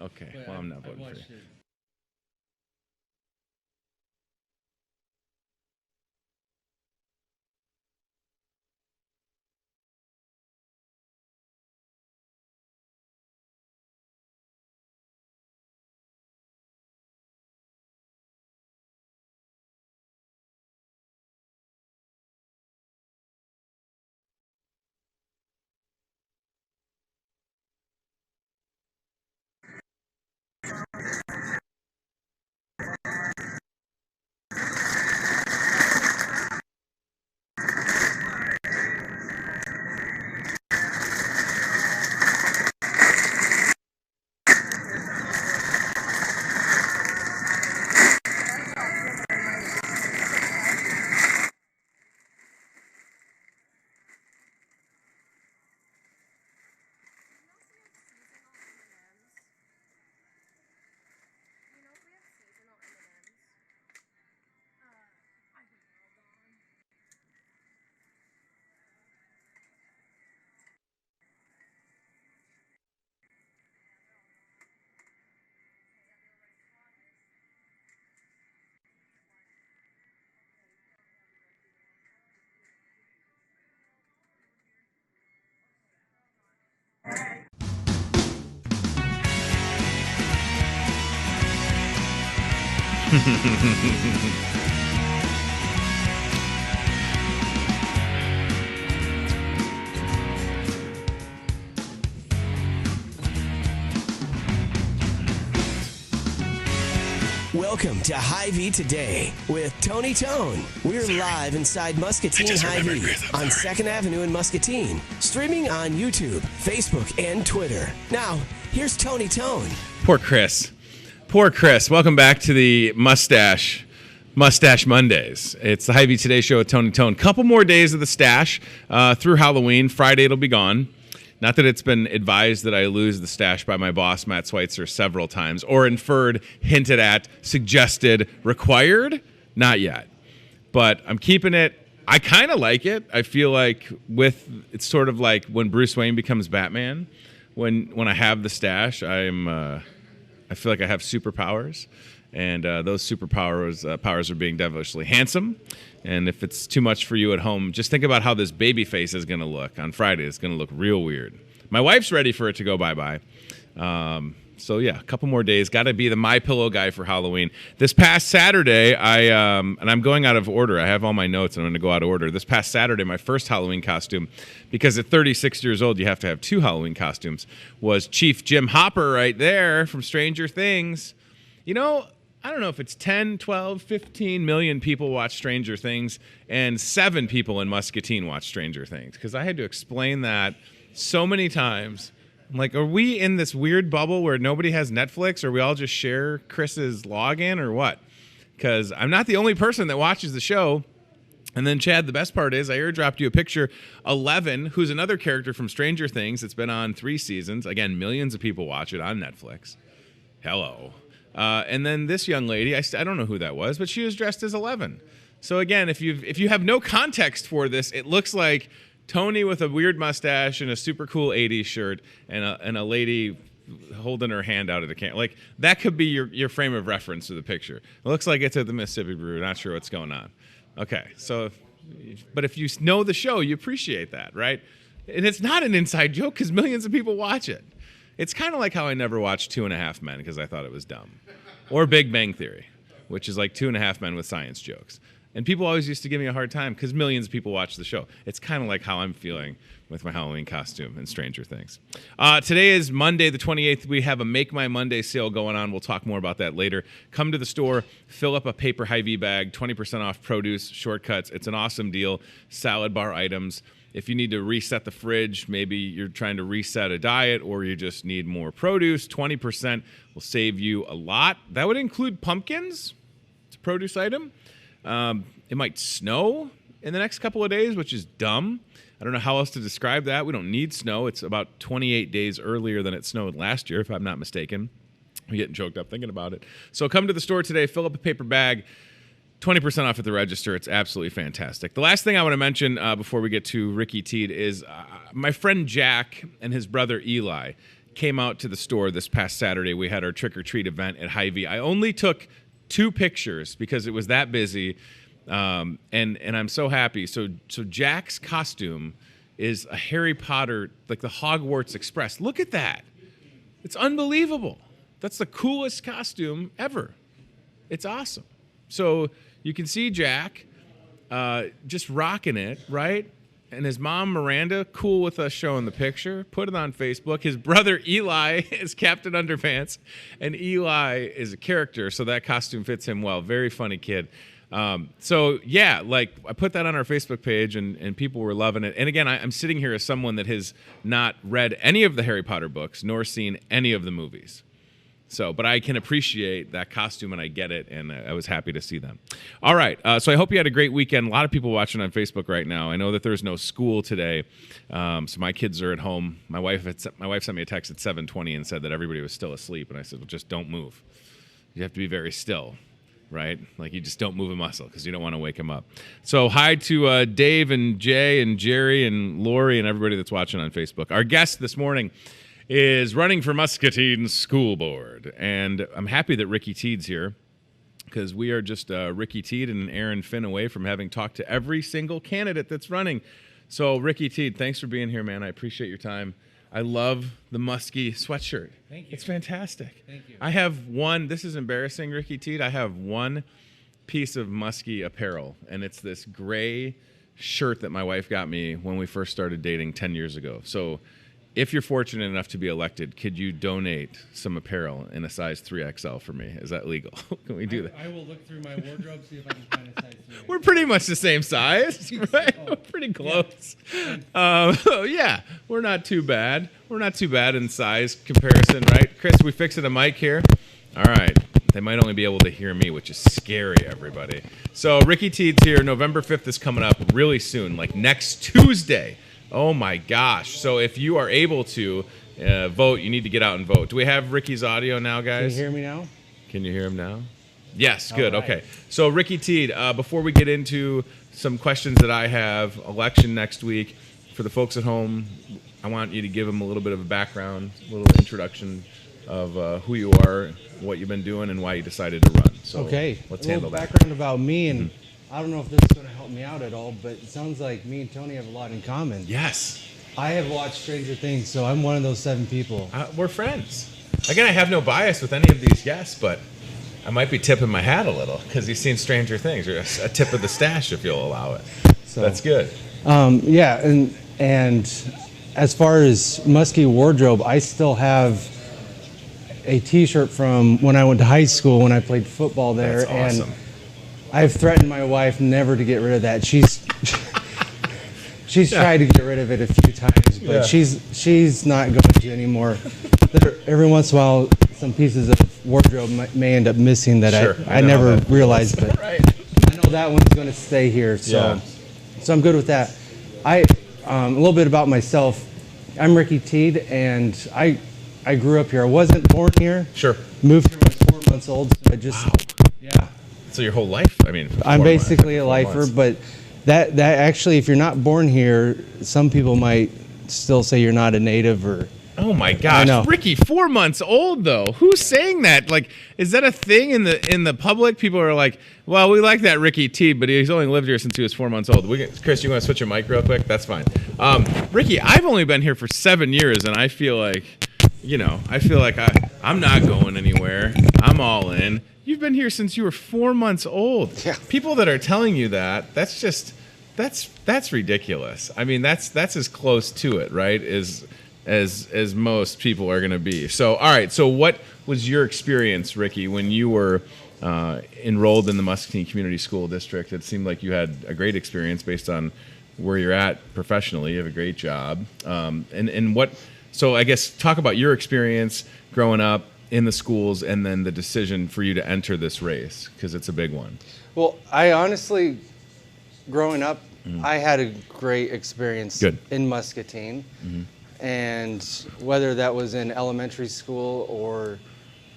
Okay, But well, I'm not I voting for you. watched it. Welcome to Hy-Vee Today with Tony Tone. We're live inside Muscatine Hy-Vee on 2nd Avenue in Muscatine. Streaming on YouTube, Facebook, and Twitter. Now, here's Tony Tone. Poor Chris. Poor Chris. Welcome back to the Mustache Mondays. It's the Hy-Vee Today show with Tony Tone. Couple more days of the stash through Halloween. Friday it'll be gone. Not that it's been advised that I lose the stash by my boss, Matt Schweitzer, several times, or inferred, hinted at, suggested, required. Not yet. But I'm keeping it. I kind of like it. I feel like it's sort of like when Bruce Wayne becomes Batman. When I have the stash, I feel like I have superpowers. And those powers are being devilishly handsome. And if it's too much for you at home, just think about how this baby face is going to look on Friday. It's going to look real weird. My wife's ready for it to go bye-bye. So, yeah, a couple more days. Got to be the MyPillow guy for Halloween. This past Saturday, and I'm going out of order. I have all my notes, and I'm going to go out of order. This past Saturday, my first Halloween costume, because at 36 years old, you have to have 2 Halloween costumes, was Chief Jim Hopper right there from Stranger Things. You know, I don't know if it's 10, 12, 15 million people watch Stranger Things, and 7 people in Muscatine watch Stranger Things, because I had to explain that so many times. I'm like, are we in this weird bubble where nobody has Netflix, or we all just share Chris's login, or what? Because I'm not the only person that watches the show. And then, Chad, the best part is I airdropped you a picture. 11, who's another character from Stranger Things. It's been on 3 seasons. Again, millions of people watch it on Netflix. Hello. And then this young lady, I don't know who that was, but she was dressed as 11. So again, if you have no context for this, it looks like Tony with a weird mustache and a super cool 80s shirt and a lady holding her hand out at the camera. Like, that could be your frame of reference to the picture. It looks like it's at the Mississippi Brew. Not sure what's going on. Okay, but if you know the show, you appreciate that, right? And it's not an inside joke because millions of people watch it. It's kind of like how I never watched 2.5 Men because I thought it was dumb. Or Big Bang Theory, which is like 2.5 Men with science jokes. And people always used to give me a hard time because millions of people watch the show. It's kind of like how I'm feeling with my Halloween costume in Stranger Things. Today is Monday the 28th. We have a Make My Monday sale going on. We'll talk more about that later. Come to the store, fill up a paper Hy-Vee bag, 20% off produce, shortcuts. It's an awesome deal. Salad bar items. If you need to reset the fridge, maybe you're trying to reset a diet or you just need more produce, 20% will save you a lot. That would include pumpkins. It's a produce item. It might snow in the next couple of days, which is dumb. I don't know how else to describe that. We don't need snow. It's about 28 days earlier than it snowed last year, if I'm not mistaken. I'm getting choked up thinking about it. So come to the store today, fill up a paper bag. 20% off at the register. It's absolutely fantastic. The last thing I want to mention before we get to Ricky Teed is my friend Jack and his brother Eli. came out to the store this past Saturday. We had our trick-or-treat event at Hy-Vee. I only took 2 pictures because it was that busy, and I'm so happy. So Jack's costume is a Harry Potter, like the Hogwarts Express. Look at that. It's unbelievable. That's the coolest costume ever. It's awesome. So you can see Jack just rocking it, right? And his mom, Miranda, cool with us showing the picture, put it on Facebook. His brother, Eli, is Captain Underpants, and Eli is a character, so that costume fits him well. Very funny kid. So, yeah, like I put that on our Facebook page, and people were loving it. And again, I'm sitting here as someone that has not read any of the Harry Potter books, nor seen any of the movies. So, but I can appreciate that costume, and I get it, and I was happy to see them. All right, so I hope you had a great weekend. A lot of people watching on Facebook right now. I know that there's no school today, so my kids are at home. My wife sent me a text at 7:20 and said that everybody was still asleep, and I said, well, just don't move. You have to be very still, right? Like you just don't move a muscle because you don't want to wake them up. So hi to Dave and Jay and Jerry and Lori and everybody that's watching on Facebook. Our guest this morning is running for Muscatine School Board. And I'm happy that Ricky Teed's here because we are just Ricky Teed and Aaron Finn away from having talked to every single candidate that's running. So, Ricky Teed, thanks for being here, man. I appreciate your time. I love the Muskie sweatshirt. Thank you. It's fantastic. Thank you. I have one, this is embarrassing, Ricky Teed. I have one piece of Muskie apparel, and it's this gray shirt that my wife got me when we first started dating 10 years ago. So, if you're fortunate enough to be elected, could you donate some apparel in a size 3XL for me? Is that legal? Can we do that? I will look through my wardrobe, see if I can find a size 3. We're pretty much the same size, right? We're pretty close. Yeah, we're not too bad. We're not too bad in size comparison, right? Chris, we fixing a mic here? All right. They might only be able to hear me, which is scary, everybody. So Ricky Teed's here. November 5th is coming up really soon, like next Tuesday. Oh, my gosh. So if you are able to vote, you need to get out and vote. Do we have Ricky's audio now, guys? Can you hear me now? Can you hear him now? Yes, good. Right. Okay. So Ricky Teed, before we get into some questions that I have, election next week, for the folks at home, I want you to give them a little bit of a background, a little introduction of who you are, what you've been doing, and why you decided to run. So okay. Let's a handle little that. background about me, and I don't know if this is going to help me out at all, but it sounds like me and Tony have a lot in common. Yes. I have watched Stranger Things, so I'm one of those 7 people. We're friends. Again, I have no bias with any of these guests, but I might be tipping my hat a little because you've seen Stranger Things. You're a tip of the stash, if you'll allow it. So that's good. Yeah, and as far as Muskie wardrobe, I still have a T-shirt from when I went to high school when I played football there. That's awesome. And I've threatened my wife never to get rid of that. She's tried to get rid of it a few times, but she's not going to anymore. Every once in a while, some pieces of wardrobe may end up missing that I never realized, but right. I know that one's going to stay here. So I'm good with that. A little bit about myself. I'm Ricky Teed, and I grew up here. I wasn't born here. Sure. Moved here when I was 4 months old. So I just yeah. So your whole life? I mean, I'm basically a lifer, but that actually, if you're not born here, some people might still say you're not a native or. Oh my gosh, Ricky, 4 months old though. Who's saying that? Like, is that a thing in the public? People are like, well, we like that Ricky T, but he's only lived here since he was 4 months old. Chris, you want to switch your mic real quick? That's fine. Ricky, I've only been here for 7 years, and I feel like, I'm not going anywhere. I'm all in. You've been here since you were 4 months old. Yeah. People that are telling you that's ridiculous. I mean, that's as close to it, right? As most people are going to be. So, all right. So, what was your experience, Ricky, when you were enrolled in the Muscatine Community School District? It seemed like you had a great experience based on where you're at professionally. You have a great job. And what? So, I guess talk about your experience growing up in the schools, and then the decision for you to enter this race, because it's a big one. Well, I honestly, growing up, I had a great experience in Muscatine. And whether that was in elementary school or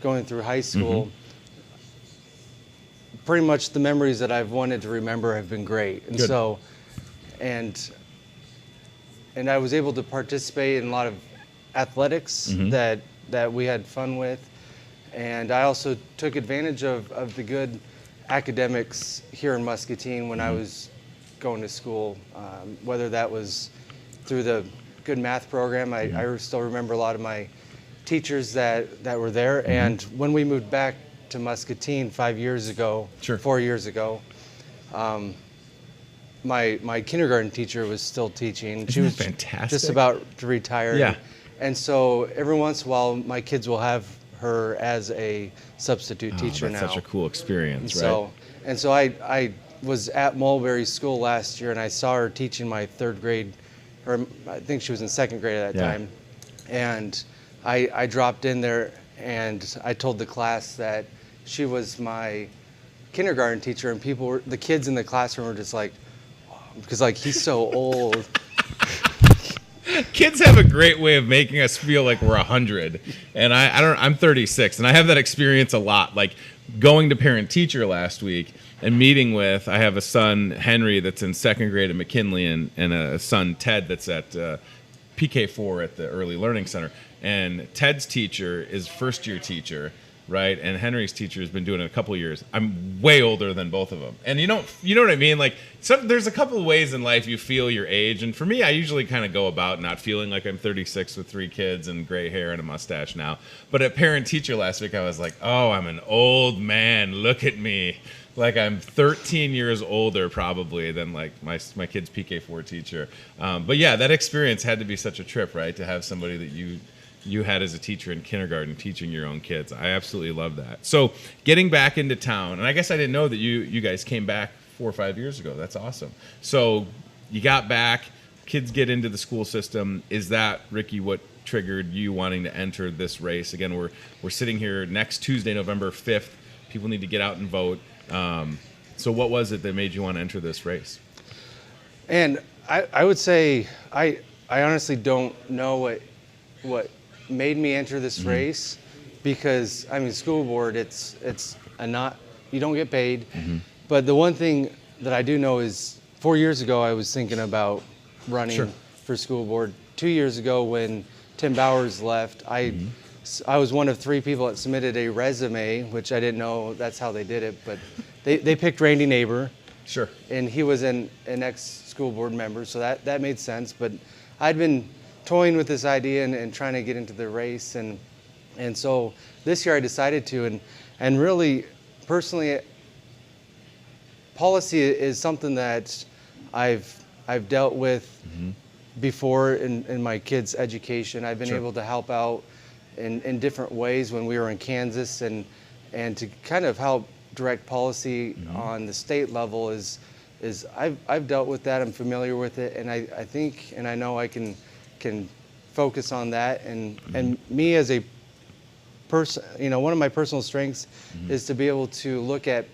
going through high school, pretty much the memories that I've wanted to remember have been great. And so, and I was able to participate in a lot of athletics that we had fun with. And I also took advantage of the good academics here in Muscatine when I was going to school, whether that was through the good math program. I still remember a lot of my teachers that were there. And when we moved back to Muscatine 4 years ago, my kindergarten teacher was still teaching. She was fantastic. Just about to retire. Yeah. And so every once in a while, my kids will have her as a substitute teacher now. That's such a cool experience, and right? So I was at Mulberry School last year, and I saw her teaching my 3rd grade, or I think she was in 2nd grade at that time. And I dropped in there, and I told the class that she was my kindergarten teacher, and the kids in the classroom were just like, because like he's so old. Kids have a great way of making us feel like we're 100, and I'm 36, and I have that experience a lot. Like going to parent teacher last week and meeting with, I have a son Henry that's in 2nd grade at McKinley, and a son Ted that's at PK4 at the Early Learning Center. And Ted's teacher is 1st-year teacher, right? And Henry's teacher has been doing it a couple of years. I'm way older than both of them. And you know what I mean? Like, there's a couple of ways in life you feel your age. And for me, I usually kind of go about not feeling like I'm 36 with 3 kids and gray hair and a mustache now. But at parent teacher last week, I was like, oh, I'm an old man. Look at me. Like I'm 13 years older probably than like my kid's PK4 teacher. But yeah, that experience had to be such a trip, right? To have somebody that you had as a teacher in kindergarten teaching your own kids. I absolutely love that. So getting back into town, and I guess I didn't know that you guys came back 4 or 5 years ago. That's awesome. So you got back, kids get into the school system. Is that, Ricky, what triggered you wanting to enter this race? Again, we're sitting here next Tuesday, November 5th. People need to get out and vote. So what was it that made you want to enter this race? And I would say I honestly don't know what made me enter this race, because I mean, school board, it's you don't get paid. But the one thing that I do know is 4 years ago I was thinking about running for school board. 2 years ago when Tim Bowers left, I was one of 3 people that submitted a resume, which I didn't know that's how they did it, but they picked Randy Neighbor. Sure. And he was an ex-school board member, so that made sense. But I'd been toying with this idea and trying to get into the race, and so this year I decided to, and really personally, policy is something that I've dealt with before in my kids' education. I've been able to help out in different ways when we were in Kansas, and to kind of help direct policy on the state level is I've dealt with that. I'm familiar with it, and I think and I know I can focus on that, and me as a person, one of my personal strengths is to be able to look at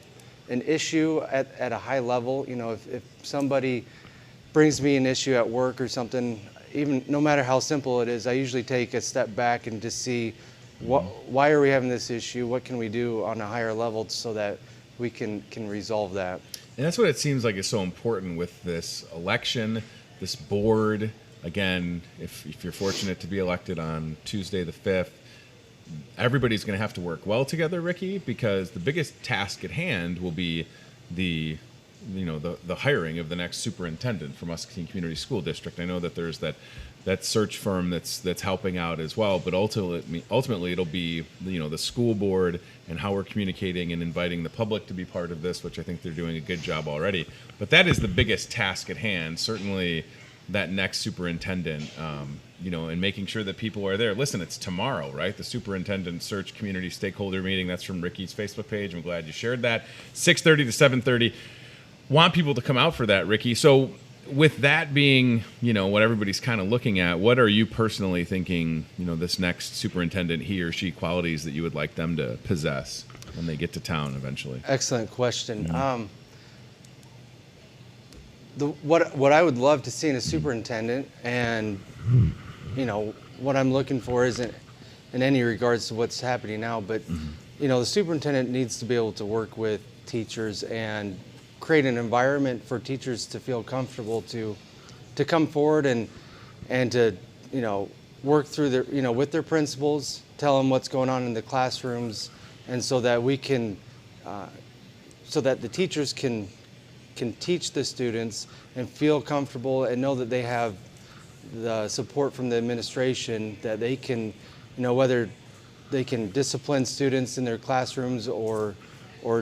an issue at a high level. If somebody brings me an issue at work or something, even no matter how simple it is, I usually take a step back and just see why are we having this issue, what can we do on a higher level so that we can resolve that. And that's what it seems like is so important with this election, this board. Again, if you're fortunate to be elected on Tuesday the 5th, everybody's going to have to work well together, Ricky, because the biggest task at hand will be the hiring of the next superintendent for Muscatine Community School District. I know that there's that search firm that's helping out as well, but ultimately it'll be the school board and how we're communicating and inviting the public to be part of this, which I think they're doing a good job already. But that is the biggest task at hand. Certainly that next superintendent, and making sure that people are there. Listen, it's tomorrow, right? The superintendent search community stakeholder meeting. That's from Ricky's Facebook page. I'm glad you shared that. 6:30 to 7:30. Want people to come out for that, Ricky. So with that being, what everybody's kind of looking at, what are you personally thinking, this next superintendent, he or she, qualities that you would like them to possess when they get to town eventually? Excellent question. What I would love to see in a superintendent, and what I'm looking for isn't in any regards to what's happening now, but the superintendent needs to be able to work with teachers and create an environment for teachers to feel comfortable to come forward and to work through their, with their principals, tell them what's going on in the classrooms, and so that we can, so that the teachers can teach the students and feel comfortable and know that they have the support from the administration, that they can, whether they can discipline students in their classrooms or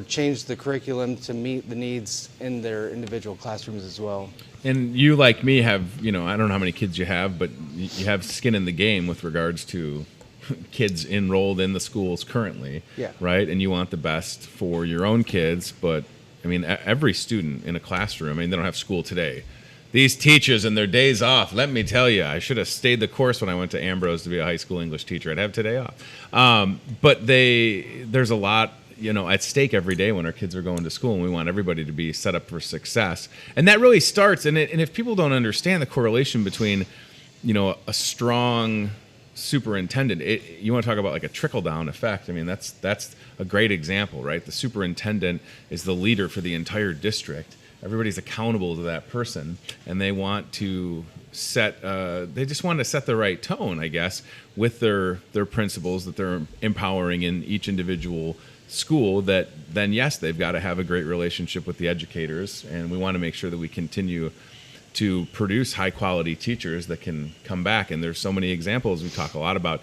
change the curriculum to meet the needs in their individual classrooms as well. And you, like me, have, I don't know how many kids you have, but you have skin in the game with regards to kids enrolled in the schools currently, yeah. right? And you want the best for your own kids, but I mean, every student in a classroom, they don't have school today. These teachers and their days off, let me tell you, I should have stayed the course when I went to Ambrose to be a high school English teacher. I'd have today off. But there's a lot, at stake every day when our kids are going to school, and we want everybody to be set up for success. And that really starts, and if people don't understand the correlation between, a strong superintendent, you want to talk about like a trickle-down effect. I mean, that's a great example, right? The superintendent is the leader for the entire district. Everybody's accountable to that person, and they want to they just want to set the right tone, I guess, with their principals that they're empowering in each individual school. That then, yes, they've got to have a great relationship with the educators, and we want to make sure that we continue to produce high quality teachers that can come back. And there's so many examples. We talk a lot about,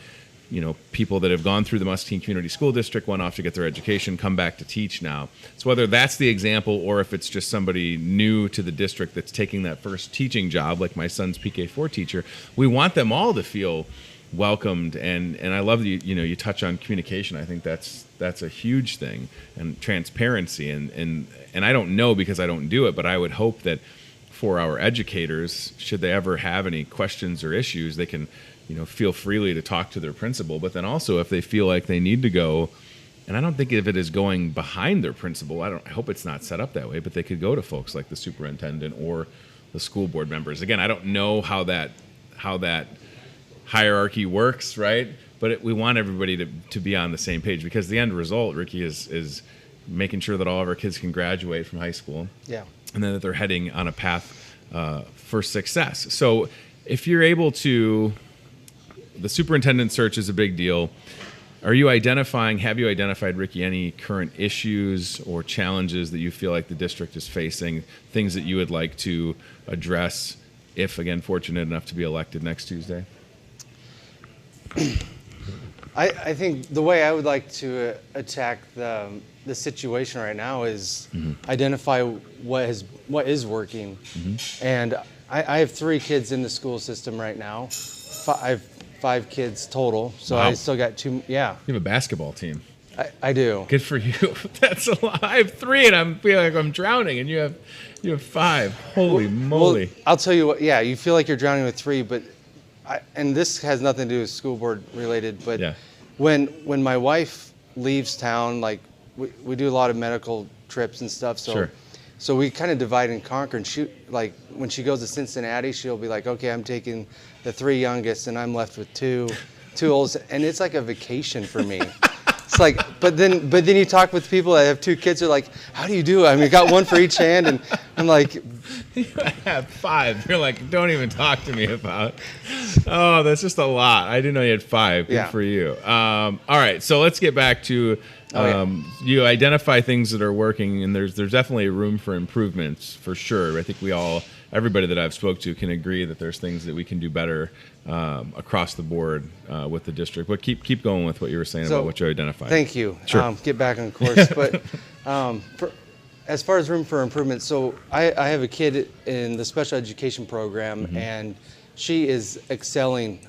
people that have gone through the Muscatine Community School District, went off to get their education, come back to teach now. So whether that's the example or if it's just somebody new to the district that's taking that first teaching job, like my son's PK4 teacher, we want them all to feel welcomed. And I love that you touch on communication. I think that's a huge thing, and transparency. And I don't know because I don't do it, but I would hope that for our educators, should they ever have any questions or issues, they can feel freely to talk to their principal. But then also, if they feel like they need to go, and I don't think if it is going behind their principal, I hope it's not set up that way, but they could go to folks like the superintendent or the school board members. Again, I don't know how that hierarchy works, right? But we want everybody to be on the same page, because the end result, Ricky, is making sure that all of our kids can graduate from high school. Yeah. And then that they're heading on a path for success. So if you're able to, the superintendent search is a big deal. Have you identified, Ricky, any current issues or challenges that you feel like the district is facing, things that you would like to address if, again, fortunate enough to be elected next Tuesday? I think the way I would like to attack the situation right now is identify what is working. And I have 3 kids in the school system right now. I have 5 kids total, so wow. I still got 2. Yeah. You have a basketball team. I do. Good for you. That's a lot. I have 3, and I feel like I'm drowning, and you have 5. Holy moly! Well, I'll tell you what. Yeah, you feel like you're drowning with 3, but and this has nothing to do with school board related. But yeah. When my wife leaves town, like we do a lot of medical trips and stuff. So sure. So we kind of divide and conquer. And she, like, when she goes to Cincinnati, she'll be like, okay, I'm taking the 3 youngest, and I'm left with two olds, and it's like a vacation for me. It's like, but then you talk with people that have 2 kids. They're like, how do you do it? I mean, you got 1 for each hand, and I'm like, you have 5. You're like, don't even talk to me about. Oh, that's just a lot. I didn't know you had 5. Good for you. All right, so let's get back to. You identify things that are working, and there's definitely room for improvements for sure. I think everybody that I've spoke to can agree that there's things that we can do better across the board with the district. But keep going with what you were saying about what you identified. Thank you. Sure. Get back on course. But as far as room for improvement, so I have a kid in the special education program, and she is excelling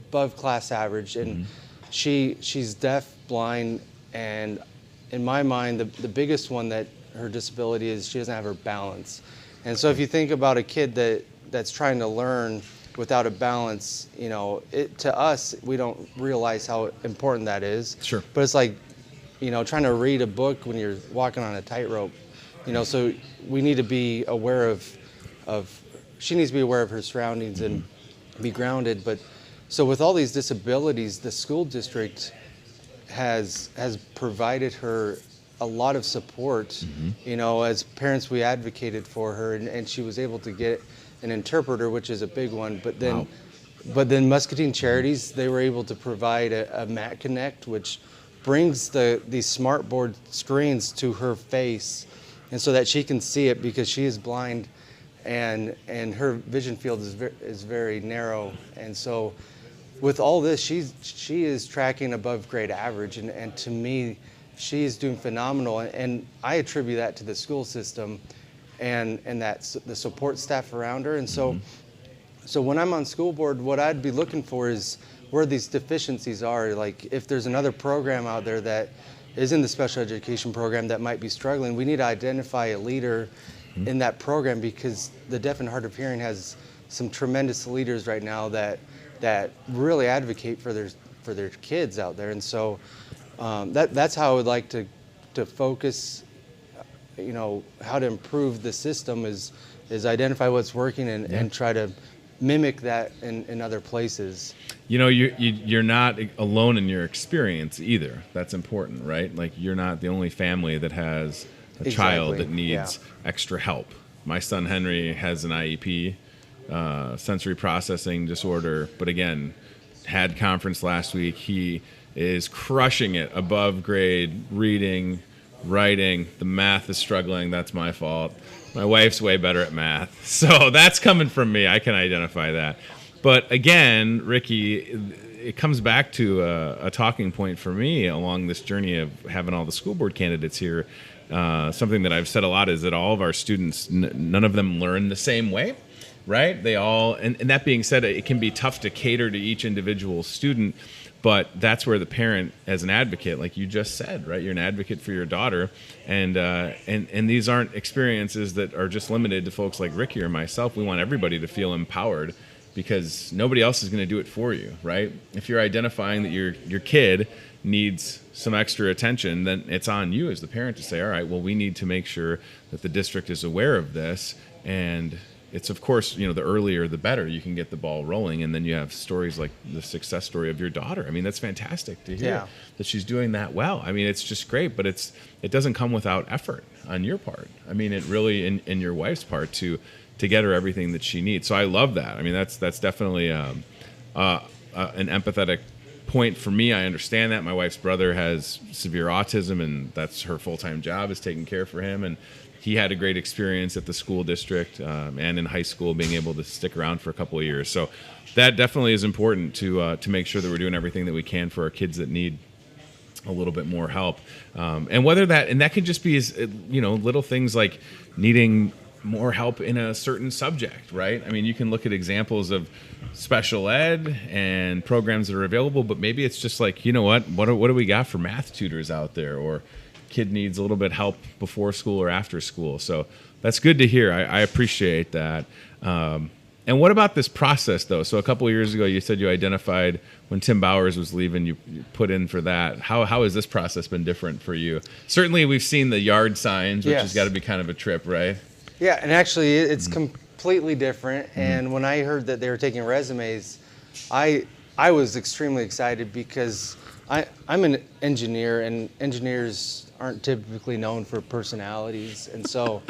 above class average, and she's deaf, blind. And in my mind, the biggest one that her disability is she doesn't have her balance. And so if you think about a kid that's trying to learn without a balance, to us, we don't realize how important that is. Sure. But it's like, trying to read a book when you're walking on a tightrope. So we need to be aware of she needs to be aware of her surroundings and be grounded. But so with all these disabilities, the school district has provided her a lot of support. As parents, we advocated for her, and she was able to get an interpreter, which is a big one. But then But then Muscatine Charities, they were able to provide a Mat Connect, which brings these smart board screens to her face, and so that she can see it, because she is blind, and her vision field is very narrow. And so with all this, she is tracking above grade average, and to me, she is doing phenomenal. And I attribute that to the school system and the support staff around her. And so when I'm on school board, what I'd be looking for is where these deficiencies are. Like, if there's another program out there that is in the special education program that might be struggling, we need to identify a leader in that program, because the deaf and hard of hearing has some tremendous leaders right now that really advocate for their kids out there. And so that's how I would like to focus, how to improve the system is identify what's working and try to mimic that in other places. You're not alone in your experience either. That's important, right? Like, you're not the only family that has a child that needs extra help. My son Henry has an IEP, sensory processing disorder, but again, had conference last week. He is crushing it, above grade, reading, writing. The math is struggling. That's my fault. My wife's way better at math. So that's coming from me. I can identify that. But again, Ricky, it comes back to a talking point for me along this journey of having all the school board candidates here. Something that I've said a lot is that all of our students, none of them learn the same way, right? They all, and that being said, it can be tough to cater to each individual student. But that's where the parent, as an advocate, like you just said, right? You're an advocate for your daughter, and these aren't experiences that are just limited to folks like Ricky or myself. We want everybody to feel empowered, because nobody else is going to do it for you, right? If you're identifying that your kid needs some extra attention, then it's on you as the parent to say, all right, well, we need to make sure that the district is aware of this. And it's, of course, the earlier the better you can get the ball rolling. And then you have stories like the success story of your daughter. I mean, that's fantastic to hear that she's doing that well. I mean, it's just great, but it doesn't come without effort on your part. I mean, it really, in your wife's part, to get her everything that she needs. So I love that. I mean, that's definitely an empathetic point for me. I understand that. My wife's brother has severe autism, and that's her full-time job, is taking care for him. And he had a great experience at the school district and in high school, being able to stick around for a couple of years. So that definitely is important to make sure that we're doing everything that we can for our kids that need a little bit more help. And that could just be little things like needing more help in a certain subject, right? I mean, you can look at examples of special ed and programs that are available, but maybe it's just like, what do we got for math tutors out there, or kid needs a little bit help before school or after school. So that's good to hear. I appreciate that. And what about this process, though? So a couple of years ago, you said you identified when Tim Bowers was leaving, you put in for that. How has this process been different for you? Certainly, we've seen the yard signs, which has got to be kind of a trip, right? Yeah, and actually, it's completely different. And when I heard that they were taking resumes, I was extremely excited, because I'm an engineer, and engineers aren't typically known for personalities. And so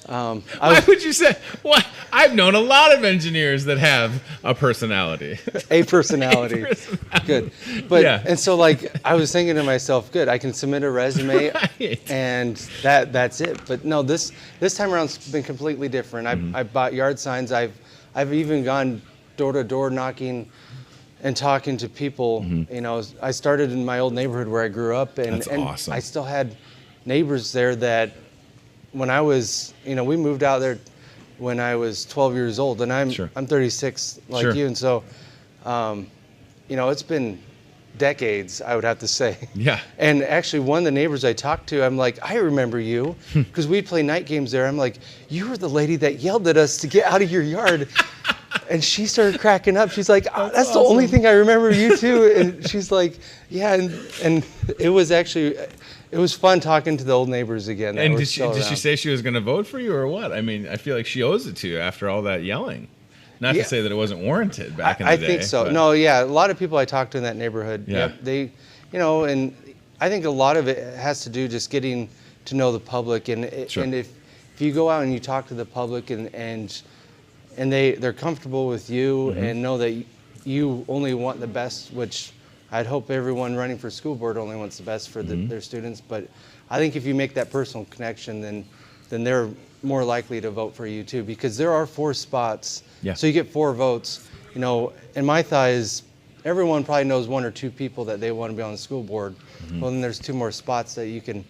why would you say? What? I've known a lot of engineers that have a personality. A personality. Good. But and so, like, I was thinking to myself, good, I can submit a resume, and that's it. But no, this time around it's been completely different. I bought yard signs. I've even gone door to door knocking and talking to people. I started in my old neighborhood where I grew up, and awesome. I still had neighbors there that, when I was, we moved out there when I was 12 years old, and I'm 36 like you, and so, it's been decades, I would have to say. Yeah. And actually, one of the neighbors I talked to, I'm like, I remember you, because we'd play night games there. I'm like, you were the lady that yelled at us to get out of your yard. And she started cracking up. She's like, oh, that's awesome. The only thing I remember you too. And she's like, yeah, and it was actually. It was fun talking to the old neighbors again. And did she say she was going to vote for you or what? I mean, I feel like she owes it to you after all that yelling. Not to say that it wasn't warranted back in the day. I think so. But. No, yeah. A lot of people I talked to in that neighborhood, they, and I think a lot of it has to do just getting to know the public. And if you go out and you talk to the public and and they're comfortable with you and know that you only want the best, which I'd hope everyone running for school board only wants the best for their students. But I think if you make that personal connection, then they're more likely to vote for you too, because there are 4 spots. Yeah. So you get 4 votes. You know, and my thought is everyone probably knows 1 or 2 people that they want to be on the school board. Well, then there's 2 more spots that you can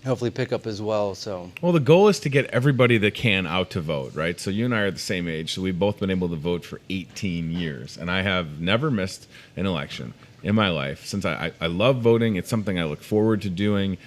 hopefully pick up as well. So, well, the goal is to get everybody that can out to vote, right? So you and I are the same age, so we've both been able to vote for 18 years, and I have never missed an election in my life since I love voting. It's something I look forward to doing.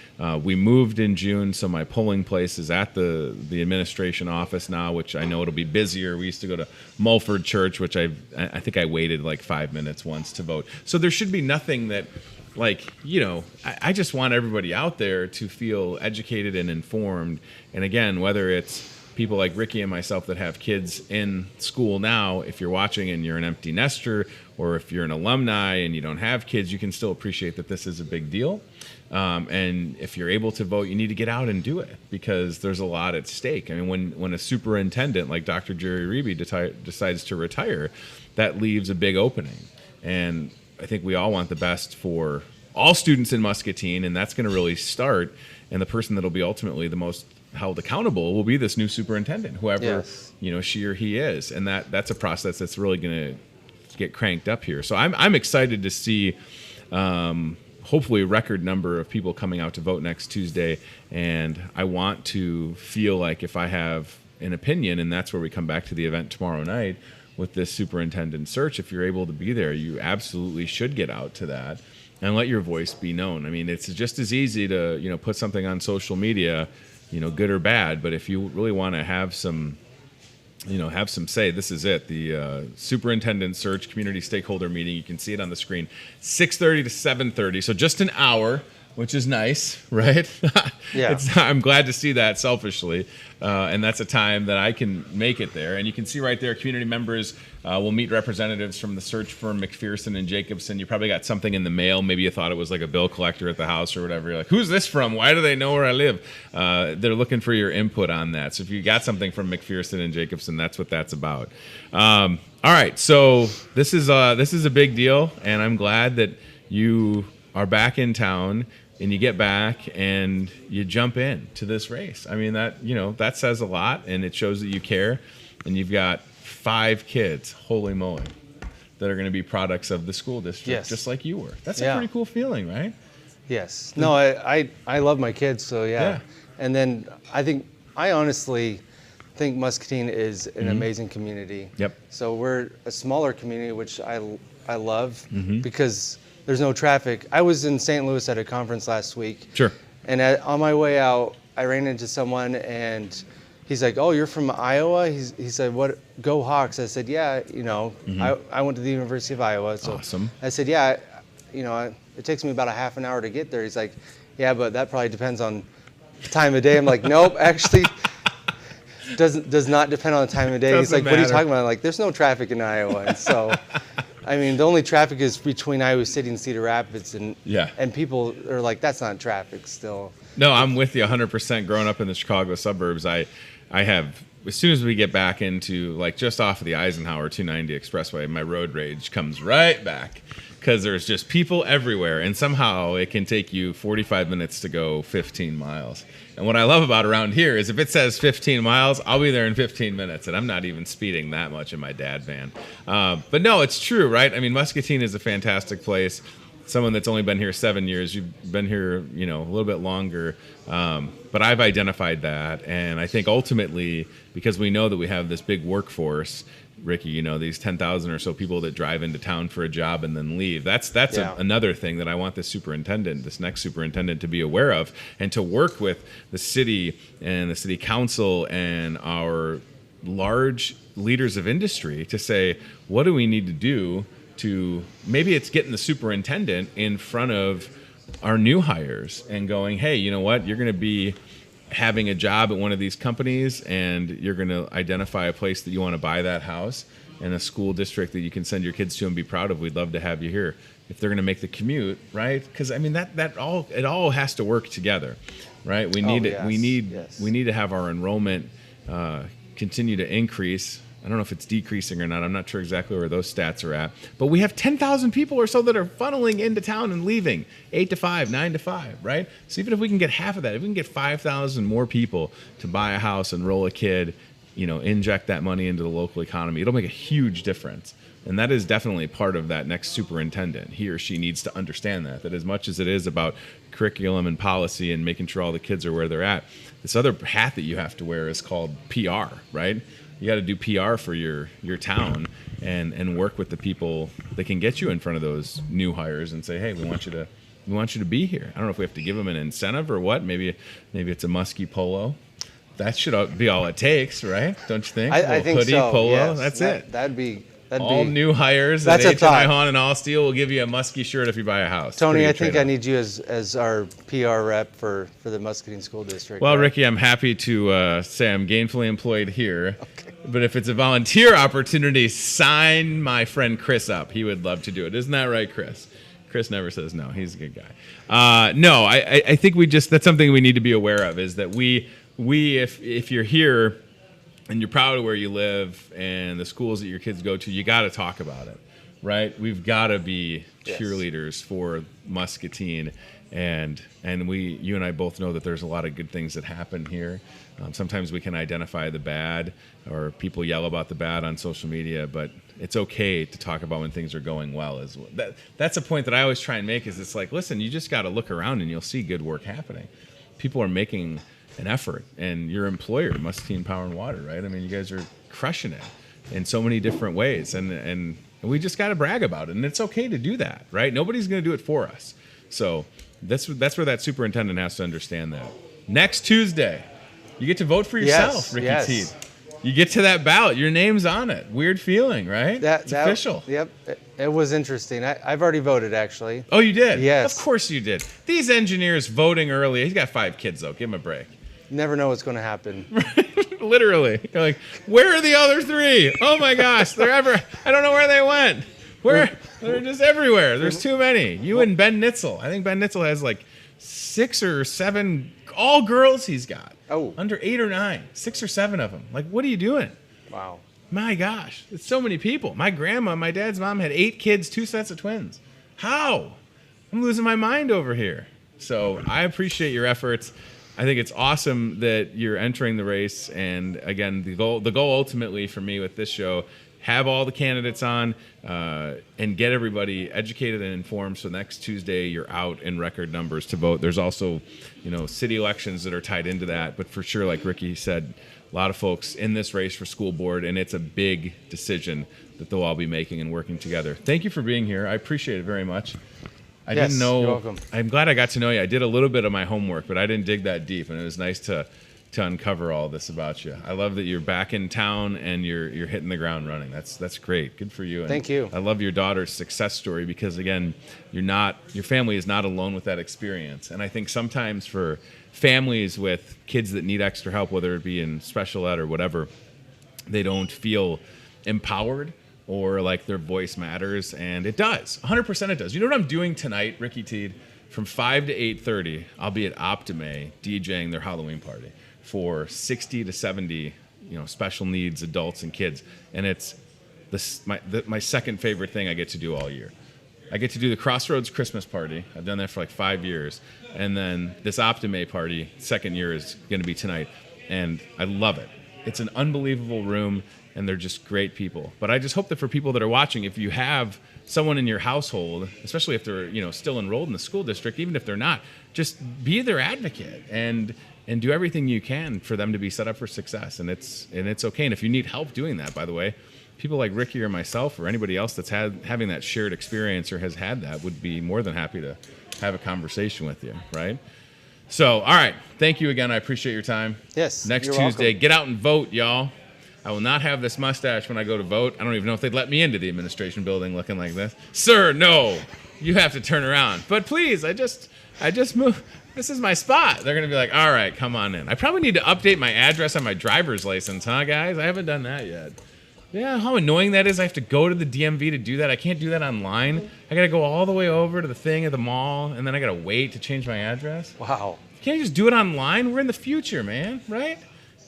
We moved in June, so my polling place is at the administration office now, which I know it'll be busier. We used to go to Mulford Church, which I think I waited like 5 minutes once to vote. So there should be nothing that, like, you know, I just want everybody out there to feel educated and informed. And again, whether it's people like Ricky and myself that have kids in school now, if you're watching and you're an empty nester, or if you're an alumni and you don't have kids, you can still appreciate that this is a big deal. And if you're able to vote, you need to get out and do it, because there's a lot at stake. I mean, when a superintendent like Dr. Jerry Reby decides to retire, that leaves a big opening. And I think we all want the best for all students in Muscatine, and that's going to really start. And the person that'll be ultimately the most held accountable will be this new superintendent, whoever you know she or he is, and that's a process that's really going to get cranked up here. So I'm excited to see hopefully a record number of people coming out to vote next Tuesday, and I want to feel like if I have an opinion, and that's where we come back to the event tomorrow night with this superintendent search, if you're able to be there, you absolutely should get out to that and let your voice be known. I mean, it's just as easy to, you know, put something on social media, you know, good or bad, but if you really want to have some, you know, have some say, this is it. The superintendent search community stakeholder meeting, you can see it on the screen, 6:30 to 7:30, so just an hour, which is nice, right? Yeah. I'm glad to see that selfishly, and that's a time that I can make it there. And you can see right there, community members will meet representatives from the search firm McPherson and Jacobson. You probably got something in the mail. Maybe you thought it was like a bill collector at the house or whatever. You're like, who's this from? Why do they know where I live? They're looking for your input on that. So if you got something from McPherson and Jacobson, that's what that's about. All right, so this is a big deal, and I'm glad that you are back in town and you get back and you jump in to this race. I mean, that, you know, that says a lot, and it shows that you care. And you've got 5 kids, holy moly, that are going to be products of the school district, just like you were. That's a pretty cool feeling, right? Yes. No, I love my kids, so yeah. And then I honestly think Muscatine is an amazing community. Yep. So we're a smaller community, which I love because there's no traffic. I was in St. Louis at a conference last week. Sure. And on my way out, I ran into someone, and he's like, "Oh, you're from Iowa?" He said, "What? Go Hawks!" I said, "Yeah, you know, I went to the University of Iowa." So awesome. I said, "Yeah, you know, it takes me about a half an hour to get there." He's like, "Yeah, but that probably depends on the time of day." I'm like, "Nope, actually, does not depend on the time of day." He's like, "What are you talking about?" I'm like, "There's no traffic in Iowa." And so, I mean, the only traffic is between Iowa City and Cedar Rapids, and people are like, "That's not traffic still." No, I'm with you 100%. Growing up in the Chicago suburbs, I have, as soon as we get back into, like, just off of the Eisenhower 290 expressway, my road rage comes right back, because there's just people everywhere, and somehow it can take you 45 minutes to go 15 miles. And what I love about around here is if it says 15 miles, I'll be there in 15 minutes, and I'm not even speeding that much in my dad van. But no, it's true, right? I mean, Muscatine is a fantastic place. Someone that's only been here 7 years, you've been here, you know, a little bit longer. But I've identified that, and I think ultimately, because we know that we have this big workforce, Ricky, you know, these 10,000 or so people that drive into town for a job and then leave. That's another thing that I want this next superintendent to be aware of, and to work with the city and the city council and our large leaders of industry to say, what do we need to do to, maybe it's getting the superintendent in front of our new hires and going, hey, you know what, you're going to be having a job at one of these companies, and you're going to identify a place that you want to buy that house and a school district that you can send your kids to and be proud of. We'd love to have you here. If they're going to make the commute, right? Because I mean, it all has to work together, right? We need to have our enrollment continue to increase I don't know if it's decreasing or not. I'm not sure exactly where those stats are at. But we have 10,000 people or so that are funneling into town and leaving 8 to 5, 9 to 5, right? So even if we can get half of that, if we can get 5,000 more people to buy a house, enroll a kid, inject that money into the local economy, it'll make a huge difference. And that is definitely part of that next superintendent. He or she needs to understand that as much as it is about curriculum and policy and making sure all the kids are where they're at, this other hat that you have to wear is called PR, right? You got to do PR for your town and work with the people that can get you in front of those new hires and say, hey, we want you to be here. I don't know if we have to give them an incentive or what. Maybe it's a musky polo. That should be all it takes, right? Don't you think? I think hoodie, so. Polo. Yes. That's it. That'd be all new hires that's at a thought. HMI Hahn and All Steel will give you a musky shirt if you buy a house. Tony, I think I need you as our PR rep for the Muscatine School District. Well, right? Ricky, I'm happy to say I'm gainfully employed here. Okay. But if it's a volunteer opportunity, sign my friend Chris up. He would love to do it. Isn't that right, Chris? Chris never says no. He's a good guy. No, I think that's something we need to be aware of, is that we if you're here and you're proud of where you live and the schools that your kids go to, you got to talk about it, right? We've got to be cheerleaders for Muscatine, and you and I both know that there's a lot of good things that happen here. Sometimes we can identify the bad, or people yell about the bad on social media, but it's okay to talk about when things are going well as well. That's a point that I always try and make, is it's like, listen, you just got to look around and you'll see good work happening. People are making an effort, and your employer, Muscatine Power and Water, right? I mean, you guys are crushing it in so many different ways, and we just got to brag about it, and it's okay to do that, right? Nobody's going to do it for us. So that's where that superintendent has to understand that. Next Tuesday, you get to vote for yourself, Ricky Teed. You get to that ballot. Your name's on it. Weird feeling, right? It's official. Yep. It was interesting. I've already voted, actually. Oh, you did? Yes. Of course you did. These engineers voting early. He's got 5 kids, though. Give him a break. Never know what's going to happen. Literally. You're like, where are the other 3? Oh, my gosh. I don't know where they went. They're just everywhere. There's too many. You and Ben Nitzel. I think Ben Nitzel has like 6 or 7 all girls he's got. Oh. Under 8 or 9. 6 or 7 of them. Like, what are you doing? Wow. My gosh. It's so many people. My grandma, my dad's mom, had 8 kids, 2 sets of twins. How? I'm losing my mind over here. So I appreciate your efforts. I think it's awesome that you're entering the race. And again, the goal ultimately for me with this show, have all the candidates on and get everybody educated and informed, so next Tuesday you're out in record numbers to vote. There's also, city elections that are tied into that, but for sure, like Ricky said, a lot of folks in this race for school board, and it's a big decision that they'll all be making and working together. Thank you for being here. I appreciate it very much. I didn't know. You're welcome. I'm glad I got to know you. I did a little bit of my homework, but I didn't dig that deep, and it was nice to uncover all this about you. I love that you're back in town and you're hitting the ground running. That's great. Good for you. And thank you. I love your daughter's success story, because again, your family is not alone with that experience. And I think sometimes for families with kids that need extra help, whether it be in special ed or whatever, they don't feel empowered or like their voice matters, and it does. 100% it does. You know what I'm doing tonight, Ricky Teed? From 5 to 8:30, I'll be at Optime DJing their Halloween party for 60 to 70, special needs adults and kids. And it's my second favorite thing I get to do all year. I get to do the Crossroads Christmas party. I've done that for like 5 years. And then this Optime party, second year, is going to be tonight. And I love it. It's an unbelievable room, and they're just great people. But I just hope that for people that are watching, if you have someone in your household, especially if they're still enrolled in the school district, even if they're not, just be their advocate and do everything you can for them to be set up for success. And it's okay. And if you need help doing that, by the way, people like Ricky or myself or anybody else that's having that shared experience or has had that would be more than happy to have a conversation with you, right? So, all right. Thank you again. I appreciate your time. Yes. Next you're Tuesday, welcome. get out and vote, y'all. I will not have this mustache when I go to vote. I don't even know if they'd let me into the administration building looking like this. Sir, no. You have to turn around. But please, I just moved. This is my spot. They're going to be like, all right, come on in. I probably need to update my address on my driver's license, huh, guys? I haven't done that yet. Yeah, how annoying that is. I have to go to the DMV to do that. I can't do that online. I got to go all the way over to the thing at the mall, and then I got to wait to change my address. Wow. Can't you just do it online? We're in the future, man, right?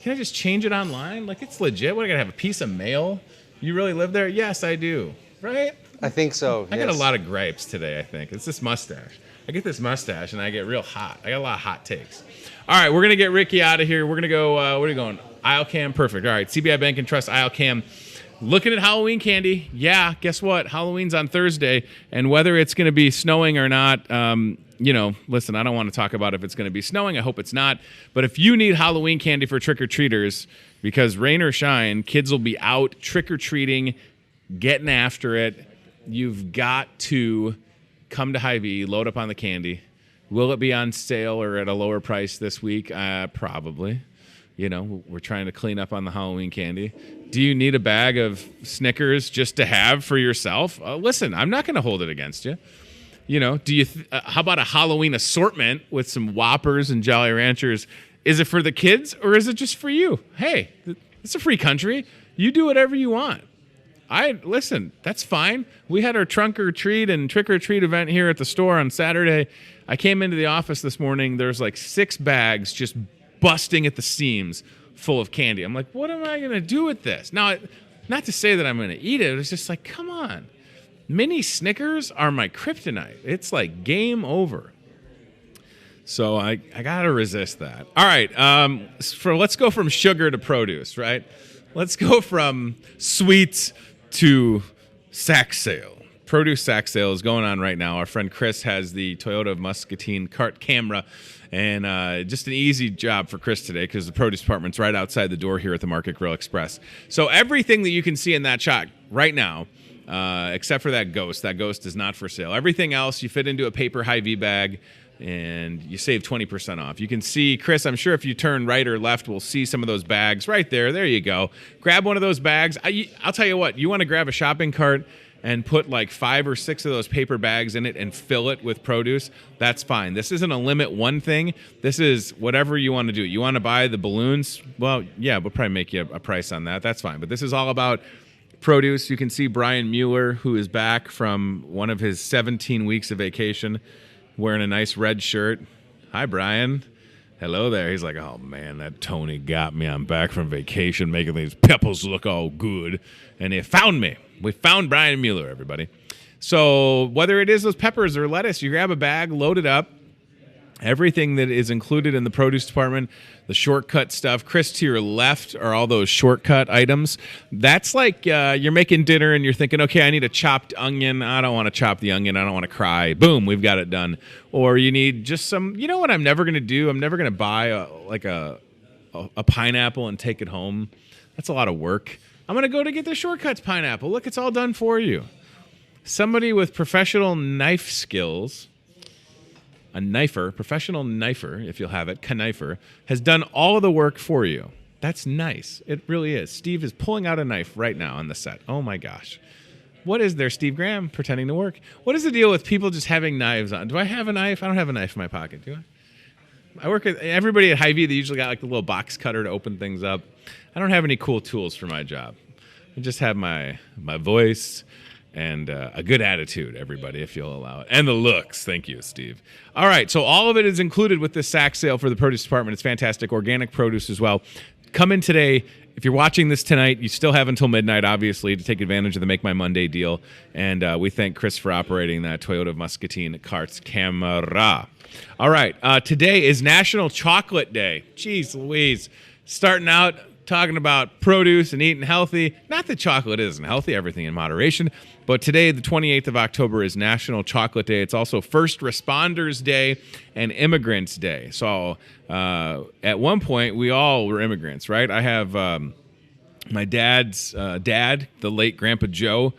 can I just change it online? Like, it's legit. What, I got to have a piece of mail? You really live there? Yes, I do. Right? I think so. I got a lot of gripes today, I think. It's this mustache. I get this mustache, and I get real hot. I got a lot of hot takes. All right, we're going to get Ricky out of here. We're going to go, where are you going? Aisle Cam, perfect. All right, CBI Bank and Trust Aisle Cam. Looking at Halloween candy. Yeah, guess what? Halloween's on Thursday, and whether it's going to be snowing or not, listen, I don't want to talk about if it's going to be snowing. I hope it's not. But if you need Halloween candy for trick-or-treaters, because rain or shine, kids will be out trick-or-treating, getting after it. You've got to come to Hy-Vee, load up on the candy. Will it be on sale or at a lower price this week? Probably. We're trying to clean up on the Halloween candy. Do you need a bag of Snickers just to have for yourself? Listen, I'm not going to hold it against you. How about a Halloween assortment with some Whoppers and Jolly Ranchers? Is it for the kids or is it just for you? Hey, it's a free country. You do whatever you want. Listen, that's fine. We had our trunk or treat and trick or treat event here at the store on Saturday. I came into the office this morning. There's like 6 bags just busting at the seams full of candy. I'm like, what am I going to do with this? Now, not to say that I'm going to eat it. It's just like, come on. Mini Snickers are my kryptonite. It's like game over. So I got to resist that. All right. Let's go from sugar to produce, right? Let's go from sweets to sack sale. Produce sack sale is going on right now. Our friend Chris has the Toyota Muscatine cart camera, and just an easy job for Chris today because the produce department's right outside the door here at the Market Grill Express. So everything that you can see in that shot right now, except for that ghost is not for sale. Everything else you fit into a paper Hy-Vee bag, and you save 20% off. You can see, Chris, I'm sure if you turn right or left, we'll see some of those bags right there. There you go. Grab one of those bags. I'll tell you what, you want to grab a shopping cart and put like 5 or 6 of those paper bags in it and fill it with produce, that's fine. This isn't a limit one thing. This is whatever you want to do. You want to buy the balloons? Well, yeah, we'll probably make you a price on that. That's fine. But this is all about produce. You can see Brian Mueller, who is back from one of his 17 weeks of vacation, wearing a nice red shirt. Hi, Brian. Hello there. He's like, oh, man, that Tony got me. I'm back from vacation making these peppers look all good. And he found me. We found Brian Mueller, everybody. So whether it is those peppers or lettuce, you grab a bag, load it up. Everything that is included in the produce department, the shortcut stuff. Chris, to your left are all those shortcut items. That's like you're making dinner and you're thinking, okay, I need a chopped onion. I don't want to chop the onion. I don't want to cry. Boom, we've got it done. Or you need just some, you know what I'm never going to do? I'm never going to buy a pineapple and take it home. That's a lot of work. I'm going to go to get the shortcuts pineapple. Look, it's all done for you. Somebody with professional knife skills, a knifer, professional knifer, if you'll have it, knifer, has done all of the work for you. That's nice. It really is. Steve is pulling out a knife right now on the set. Oh, my gosh. What is there, Steve Graham, pretending to work? What is the deal with people just having knives on? Do I have a knife? I don't have a knife in my pocket, do I? I work at everybody at Hy-Vee. They usually got like the little box cutter to open things up. I don't have any cool tools for my job. I just have my voice and a good attitude, everybody, if you'll allow it. And the looks. Thank you, Steve. All right, so all of it is included with this sack sale for the produce department. It's fantastic. Organic produce as well. Come in today. If you're watching this tonight, you still have until midnight, obviously, to take advantage of the Make My Monday deal. And we thank Chris for operating that Toyota Muscatine carts camera. All right, today is National Chocolate Day. Jeez Louise. Starting out talking about produce and eating healthy. Not that chocolate isn't healthy, everything in moderation. But today, the 28th of October, is National Chocolate Day. It's also First Responders Day and Immigrants Day. So at one point, we all were immigrants, right? I have my dad's dad, the late Grandpa Joe.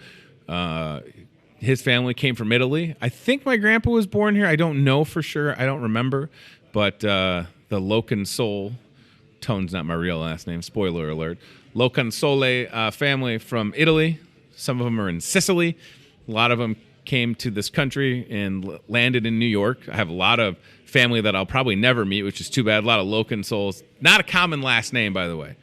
His family came from Italy. I think my grandpa was born here. I don't know for sure. I don't remember. But the Loconsole, Tone's not my real last name, spoiler alert. Loconsole family from Italy. Some of them are in Sicily. A lot of them came to this country and landed in New York. I have a lot of family that I'll probably never meet, which is too bad. A lot of Loconsoles. Not a common last name, by the way.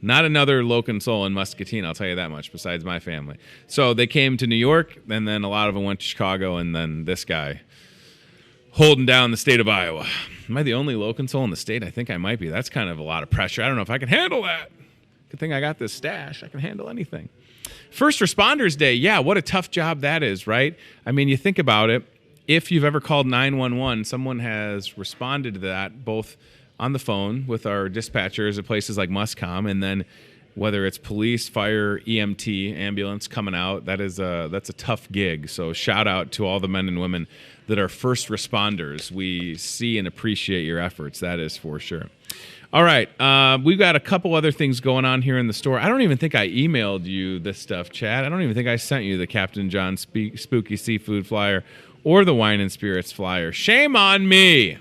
Not another Loconsole in Muscatine, I'll tell you that much, besides my family. So they came to New York, and then a lot of them went to Chicago, and then this guy. holding down the state of Iowa. Am I the only local soul in the state? I think I might be. That's kind of a lot of pressure. I don't know if I can handle that. Good thing I got this stash. I can handle anything. First Responders Day. Yeah, what a tough job that is, right? I mean, you think about it. If you've ever called 911, someone has responded to that both on the phone with our dispatchers at places like Muscom, and then whether it's police, fire, EMT, ambulance coming out, that's a tough gig. So shout out to all the men and women that are first responders. We see and appreciate your efforts. That is for sure. All right. We've got a couple other things going on here in the store. I don't even think I emailed you this stuff, Chad. I don't even think I sent you the Captain John Spooky Seafood flyer or the Wine and Spirits flyer. Shame on me.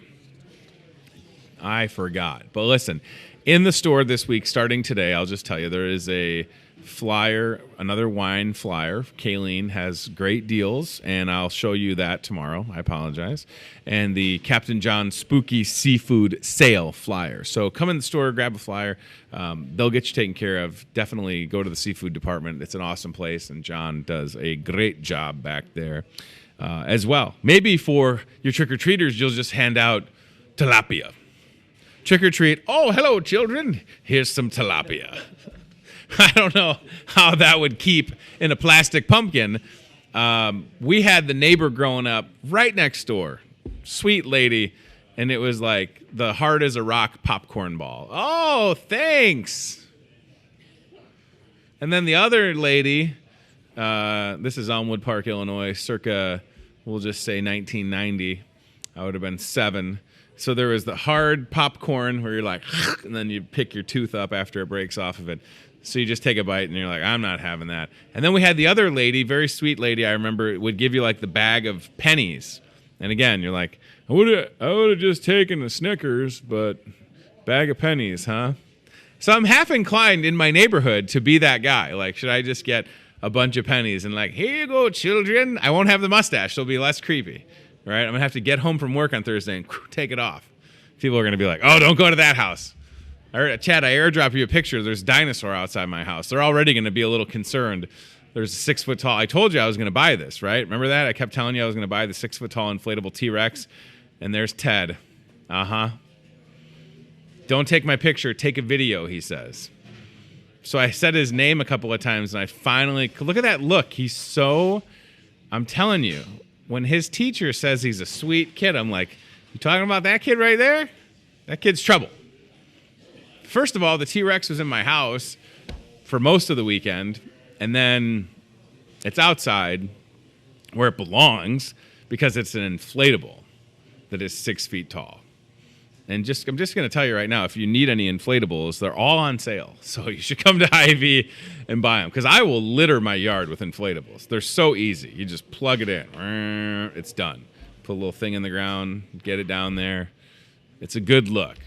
I forgot. But listen, in the store this week, starting today, I'll just tell you, there is a flyer, another wine flyer. Kayleen has great deals, and I'll show you that tomorrow. I apologize. And the Captain John Spooky Seafood Sale flyer. So come in the store, grab a flyer. They'll get you taken care of. Definitely go to the seafood department. It's an awesome place, and John does a great job back there as well. Maybe for your trick-or-treaters, you'll just hand out tilapia. Trick or treat. Oh, hello, children. Here's some tilapia. I don't know how that would keep in a plastic pumpkin. We had the neighbor growing up right next door. Sweet lady. And it was like the hard as a rock popcorn ball. Oh, thanks. And then the other lady, this is Elmwood Park, Illinois, circa, we'll just say 1990. I would have been 7. So there was the hard popcorn where you're like, and then you pick your tooth up after it breaks off of it. So you just take a bite and you're like, I'm not having that. And then we had the other lady, very sweet lady, I remember, would give you like the bag of pennies. And again, you're like, I would have just taken the Snickers, but bag of pennies, huh? So I'm half inclined in my neighborhood to be that guy. Like, should I just get a bunch of pennies and like, here you go, children. I won't have the mustache. So it'll be less creepy. Right? I'm going to have to get home from work on Thursday and take it off. People are going to be like, oh, don't go to that house. Chad, I airdrop you a picture. There's a dinosaur outside my house. They're already going to be a little concerned. There's a 6-foot tall. I told you I was going to buy this, right? Remember that? I kept telling you I was going to buy the 6-foot tall inflatable T-Rex. And there's Ted. Uh-huh. Don't take my picture. Take a video, he says. So I said his name a couple of times, and I finally, look at that look. He's so, I'm telling you, when his teacher says he's a sweet kid, I'm like, you talking about that kid right there? That kid's trouble. First of all, the T-Rex was in my house for most of the weekend, and then it's outside where it belongs because it's an inflatable that is 6 feet tall. And I'm just going to tell you right now, if you need any inflatables, they're all on sale. So you should come to Hy-Vee and buy them, because I will litter my yard with inflatables. They're so easy. You just plug it in. It's done. Put a little thing in the ground, get it down there. It's a good look,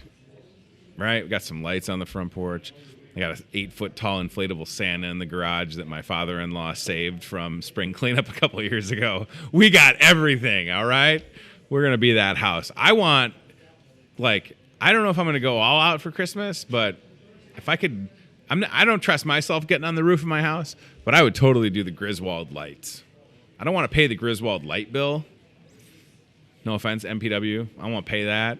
right? We got some lights on the front porch. I got an 8-foot tall inflatable Santa in the garage that my father-in-law saved from spring cleanup a couple of years ago. We got everything, all right? We're going to be that house. I want... Like, I don't know if I'm going to go all out for Christmas, but if I could, I don't trust myself getting on the roof of my house, but I would totally do the Griswold lights. I don't want to pay the Griswold light bill. No offense, MPW. I won't pay that.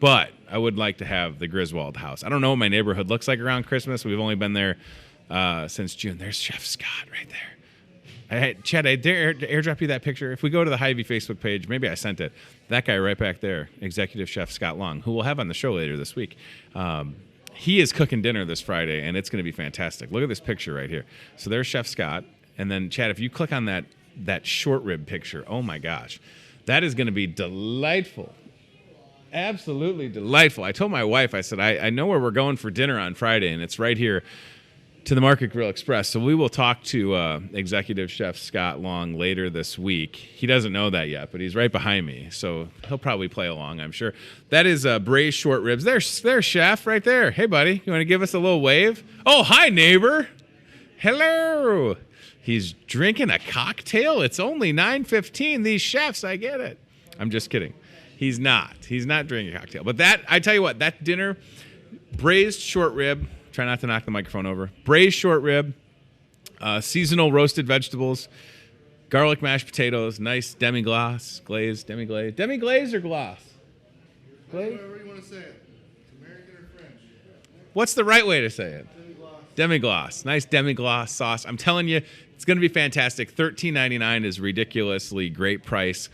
But I would like to have the Griswold house. I don't know what my neighborhood looks like around Christmas. We've only been there since June. There's Chef Scott right there. Chad, I dare airdrop you that picture. If we go to the Hy-Vee Facebook page, maybe I sent it. That guy right back there, Executive Chef Scott Long, who we'll have on the show later this week. He is cooking dinner this Friday, and it's going to be fantastic. Look at this picture right here. So there's Chef Scott. And then, Chad, if you click on that short rib picture, oh, my gosh. That is going to be delightful. Absolutely delightful. I told my wife, I said, I know where we're going for dinner on Friday, and it's right here to the Market Grill Express. So we will talk to Executive Chef Scott Long later this week. He doesn't know that yet, but he's right behind me, so he'll probably play along, I'm sure. That is braised short ribs. There's Chef right there. Hey, buddy, you want to give us a little wave? Oh, hi, neighbor. Hello. He's drinking a cocktail? It's only 9:15. These chefs, I get it. I'm just kidding. He's not. He's not drinking a cocktail. But that, I tell you what, that dinner, braised short rib, try not to knock the microphone over. Braised short rib, seasonal roasted vegetables, garlic mashed potatoes, nice demi-glace, demi-glaze or glace? Glaze? Whatever you want to say it. American or French? What's the right way to say it? Demi-glace. Nice demi-glace sauce. I'm telling you, it's going to be fantastic. $13.99 is ridiculously great price.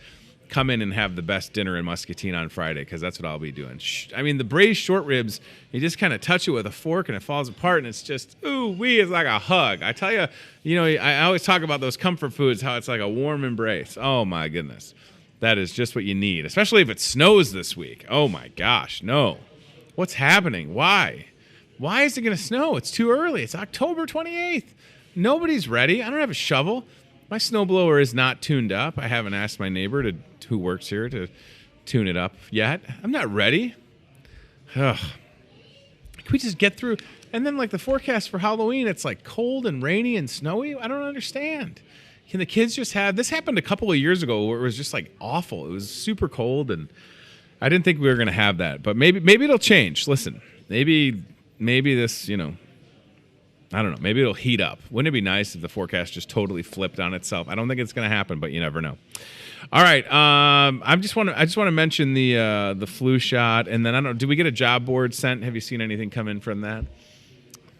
Come in and have the best dinner in Muscatine on Friday, because that's what I'll be doing. I mean, the braised short ribs, you just kind of touch it with a fork and it falls apart, and it's just, ooh-wee, it's like a hug. I tell you, I always talk about those comfort foods, how it's like a warm embrace. Oh, my goodness. That is just what you need, especially if it snows this week. Oh, my gosh, no. What's happening? Why? Why is it going to snow? It's too early. It's October 28th. Nobody's ready. I don't have a shovel. My snowblower is not tuned up. I haven't asked my neighbor who works here to tune it up yet. I'm not ready. Ugh. Can we just get through? And then, like, the forecast for Halloween, it's like cold and rainy and snowy. I don't understand. Can the kids just have... This happened a couple of years ago where it was just, like, awful. It was super cold, and I didn't think we were going to have that. But maybe it'll change. Listen, maybe this, I don't know. Maybe it'll heat up. Wouldn't it be nice if the forecast just totally flipped on itself? I don't think it's going to happen, but you never know. All right. I just want to mention the flu shot, and then I don't know. Did we get a job board sent? Have you seen anything come in from that?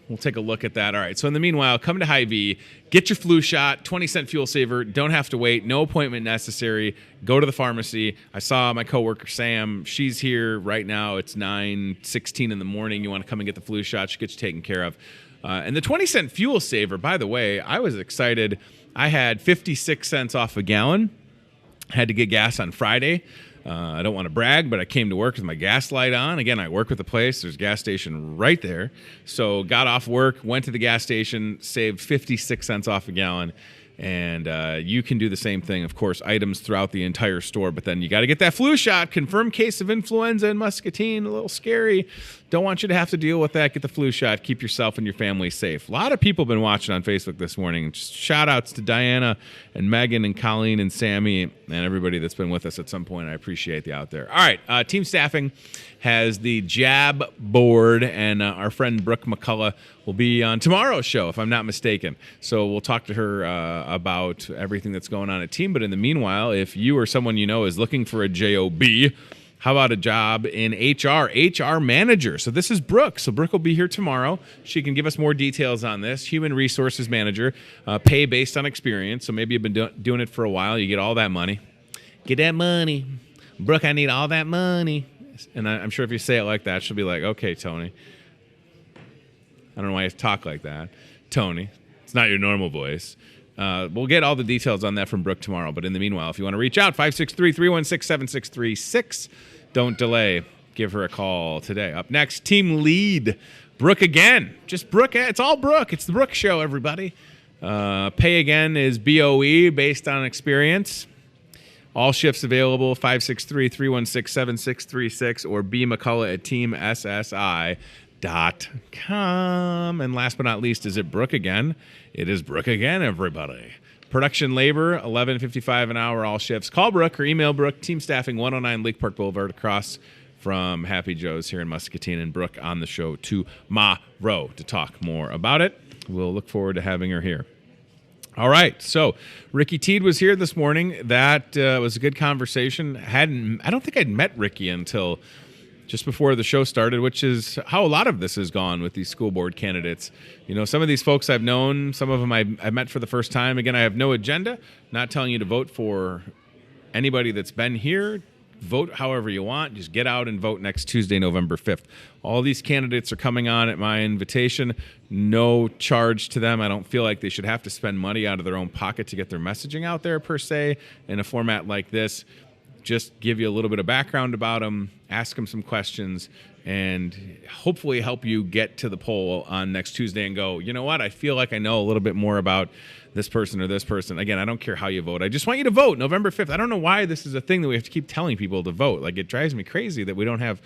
We'll take a look at that. All right. So in the meanwhile, come to Hy-Vee, get your flu shot, 20-cent fuel saver. Don't have to wait. No appointment necessary. Go to the pharmacy. I saw my coworker Sam. She's here right now. It's 9:16 in the morning. You want to come and get the flu shot? She gets you taken care of. And the 20-cent fuel saver, by the way, I was excited. I had 56 cents off a gallon. Had to get gas on Friday. I don't want to brag, but I came to work with my gas light on. Again, I work with a place. There's a gas station right there. So got off work, went to the gas station, saved 56 cents off a gallon. And you can do the same thing. Of course, items throughout the entire store. But then you got to get that flu shot. Confirmed case of influenza in Muscatine. A little scary. Don't want you to have to deal with that. Get the flu shot. Keep yourself and your family safe. A lot of people have been watching on Facebook this morning. Just shout outs to Diana and Megan and Colleen and Sammy and everybody that's been with us at some point. I appreciate you out there. All right. Team staffing has the jab board, and our friend Brooke McCullough will be on tomorrow's show, if I'm not mistaken. So we'll talk to her about everything that's going on at team. But in the meanwhile, if you or someone you know is looking for a job, how about a job in HR manager? So this is Brooke. So Brooke will be here tomorrow. She can give us more details on this. Human resources manager, pay based on experience. So maybe you've been doing it for a while. You get all that money. Get that money. Brooke, I need all that money. And I'm sure if you say it like that, she'll be like, okay, Tony. I don't know why you talk like that. Tony, it's not your normal voice. We'll get all the details on that from Brooke tomorrow. But in the meanwhile, if you want to reach out, 563-316-7636. Don't delay. Give her a call today. Up next, team lead, Brooke again. Just Brooke. It's all Brooke. It's the Brooke show, everybody. Pay again is BOE, based on experience. All shifts available, 563-316-7636 or bmccullough@teamssi.com. And last but not least, is it Brooke again? It is Brooke again, everybody. Production labor, $11.55 an hour, all shifts. Call Brooke or email Brooke, team staffing 109 Lake Park Boulevard, across from Happy Joe's here in Muscatine. And Brooke on the show tomorrow to talk more about it. We'll look forward to having her here. All right, so Ricky Teed was here this morning. That was a good conversation. I don't think I'd met Ricky until just before the show started, which is how a lot of this has gone with these school board candidates. You know, some of these folks I've known, some of them I've met for the first time. Again, I have no agenda, not telling you to vote for anybody that's been here. Vote however you want. Just get out and vote next Tuesday, November 5th. All these candidates are coming on at my invitation. No charge to them. I don't feel like they should have to spend money out of their own pocket to get their messaging out there, per se, in a format like this. Just give you a little bit of background about them, ask them some questions, and hopefully help you get to the poll on next Tuesday and go, you know what, I feel like I know a little bit more about this person or this person. Again, I don't care how you vote. I just want you to vote November 5th. I don't know why this is a thing that we have to keep telling people to vote. Like, it drives me crazy that we don't have...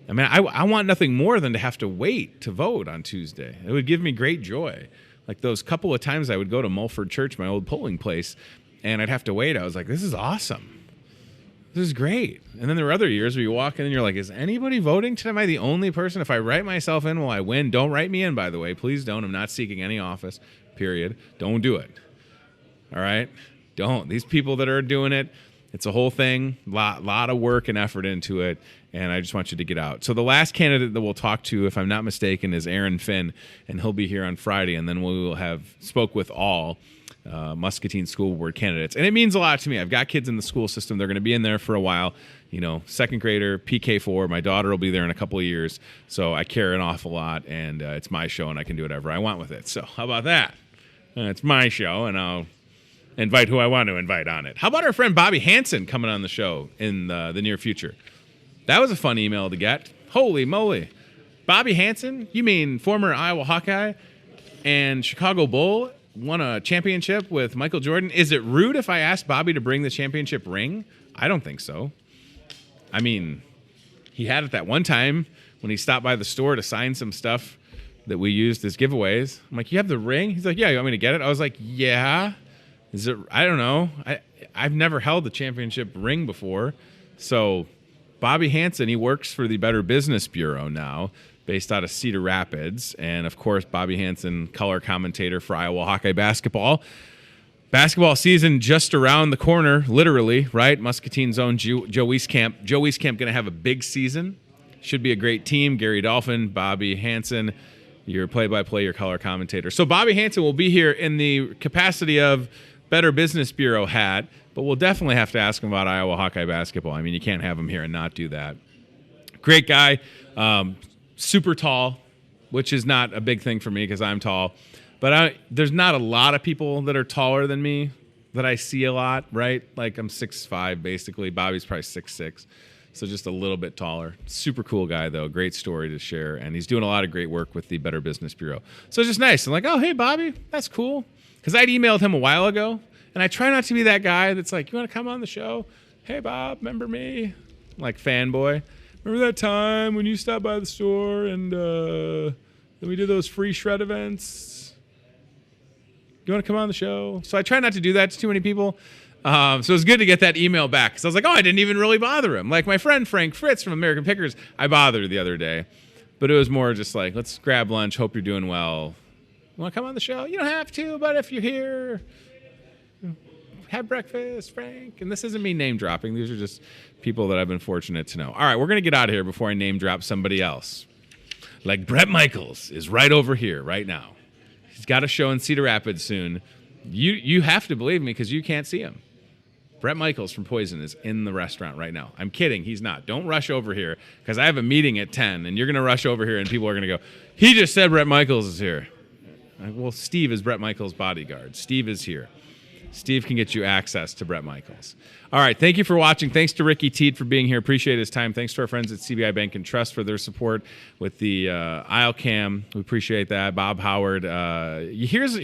I mean, I want nothing more than to have to wait to vote on Tuesday. It would give me great joy. Like those couple of times I would go to Mulford Church, my old polling place, and I'd have to wait. I was like, this is awesome. This is great. And then there were other years where you walk in and you're like, is anybody voting today? Am I the only person? If I write myself in, will I win? Don't write me in, by the way. Please don't. I'm not seeking any office, period. Don't do it. All right? Don't. These people that are doing it, it's a whole thing, lot of work and effort into it, and I just want you to get out. So the last candidate that we'll talk to, if I'm not mistaken, is Aaron Finn, and he'll be here on Friday, and then we will have spoke with all Muscatine School Board candidates. And it means a lot to me. I've got kids in the school system. They're going to be in there for a while. You know, second grader, PK4. My daughter will be there in a couple of years, so I care an awful lot, and it's my show, and I can do whatever I want with it. So how about that? It's my show, and I'll invite who I want to invite on it. How about our friend Bobby Hansen coming on the show in the near future? That was a fun email to get. Holy moly. Bobby Hansen? You mean former Iowa Hawkeye and Chicago Bull, won a championship with Michael Jordan? Is it rude if I asked Bobby to bring the championship ring? I don't think so. I mean, he had it that one time when he stopped by the store to sign some stuff that we used as giveaways. I'm like, you have the ring? He's like, yeah, you want me to get it? I was like, yeah. Is it? I don't know. I've never held the championship ring before. So Bobby Hansen, he works for the Better Business Bureau now, based out of Cedar Rapids. And, of course, Bobby Hansen, color commentator for Iowa Hawkeye basketball. Basketball season just around the corner, literally, right? Muscatine's own Joe Wieskamp. Joe Wieskamp going to have a big season. Should be a great team. Gary Dolphin, Bobby Hansen, your play-by-play, your color commentator. So Bobby Hansen will be here in the capacity of Better Business Bureau hat, but we'll definitely have to ask him about Iowa Hawkeye basketball. I mean, you can't have him here and not do that. Great guy, super tall, which is not a big thing for me because I'm tall. But there's not a lot of people that are taller than me that I see a lot, right? Like I'm 6'5", basically. Bobby's probably 6'6", so just a little bit taller. Super cool guy, though. Great story to share. And he's doing a lot of great work with the Better Business Bureau. So it's just nice. I'm like, oh, hey, Bobby, that's cool. Because I'd emailed him a while ago, and I try not to be that guy that's like, you want to come on the show? Hey, Bob, remember me? Like fanboy. Remember that time when you stopped by the store and then we did those free shred events? You want to come on the show? So I try not to do that to too many people. So it was good to get that email back. Because I was like, oh, I didn't even really bother him. Like my friend Frank Fritz from American Pickers, I bothered the other day. But it was more just like, let's grab lunch. Hope you're doing well. You want to come on the show? You don't have to, but if you're here, have breakfast, Frank. And this isn't me name dropping. These are just people that I've been fortunate to know. All right, we're going to get out of here before I name drop somebody else. Like Brett Michaels is right over here right now. He's got a show in Cedar Rapids soon. You have to believe me because you can't see him. Brett Michaels from Poison is in the restaurant right now. I'm kidding. He's not. Don't rush over here because I have a meeting at 10, and you're going to rush over here, and people are going to go, he just said Brett Michaels is here. Well, Steve is Brett Michaels' bodyguard. Steve is here. Steve can get you access to Brett Michaels. All right, thank you for watching. Thanks to Ricky Teed for being here. Appreciate his time. Thanks to our friends at CBI Bank and Trust for their support with the aisle cam. We appreciate that. Bob Howard. Here's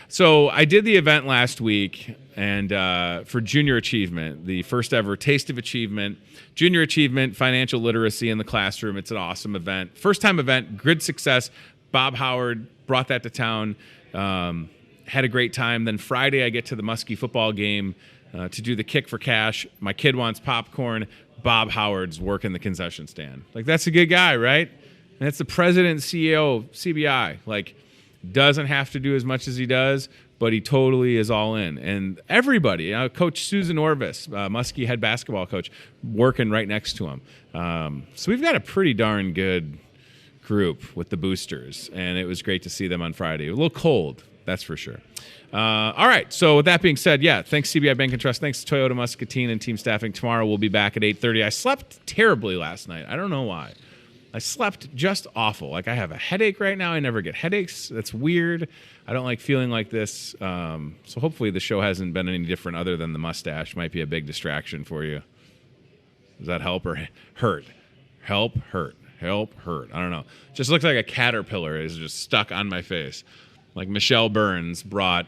so I did the event last week and for Junior Achievement, the first ever Taste of Achievement, Junior Achievement, Financial Literacy in the Classroom. It's an awesome event. First time event, good success. Bob Howard brought that to town. Had a great time. Then Friday, I get to the Muskie football game to do the kick for cash. My kid wants popcorn. Bob Howard's working the concession stand. Like, that's a good guy, right? And that's the president and CEO of CBI. Like, doesn't have to do as much as he does, but he totally is all in. And everybody, Coach Susan Orvis, Muskie head basketball coach, working right next to him. So we've got a pretty darn good group with the boosters, and it was great to see them on Friday. A little cold, that's for sure. All right, so with that being said, yeah, thanks CBI Bank and Trust. Thanks to Toyota Muscatine and team staffing. Tomorrow we'll be back at 8:30. I slept terribly last night. I don't know why. I slept just awful. Like, I have a headache right now. I never get headaches. That's weird. I don't like feeling like this. So hopefully the show hasn't been any different other than the mustache. Might be a big distraction for you. Does that help or hurt? Help, hurt. Help, hurt. I don't know. Just looks like a caterpillar is just stuck on my face. Like Michelle Burns brought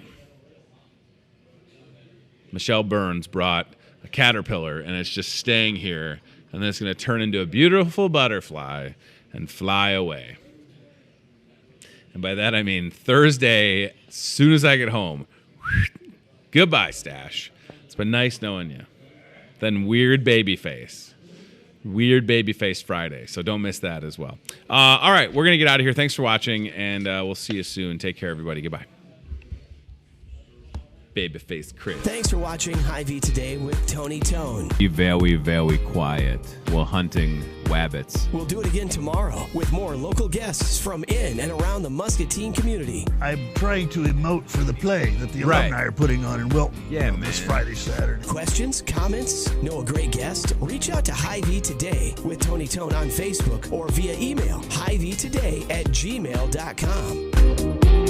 a caterpillar, and it's just staying here, and then it's going to turn into a beautiful butterfly and fly away. And by that I mean Thursday, as soon as I get home, goodbye, Stash. It's been nice knowing you. Then weird baby face Friday, so don't miss that as well. All right, we're going to get out of here. Thanks for watching, and we'll see you soon. Take care, everybody. Goodbye. Babyface Chris. Thanks for watching Hy-Vee Today with Tony Tone. Be very, very quiet. We're hunting wabbits. We'll do it again tomorrow with more local guests from in and around the Muscatine community. I'm trying to emote for the play that the alumni are putting on in Wilton this Friday, Saturday. Questions, comments, know a great guest? Reach out to Hy-Vee Today with Tony Tone on Facebook or via email, hyveetoday@gmail.com.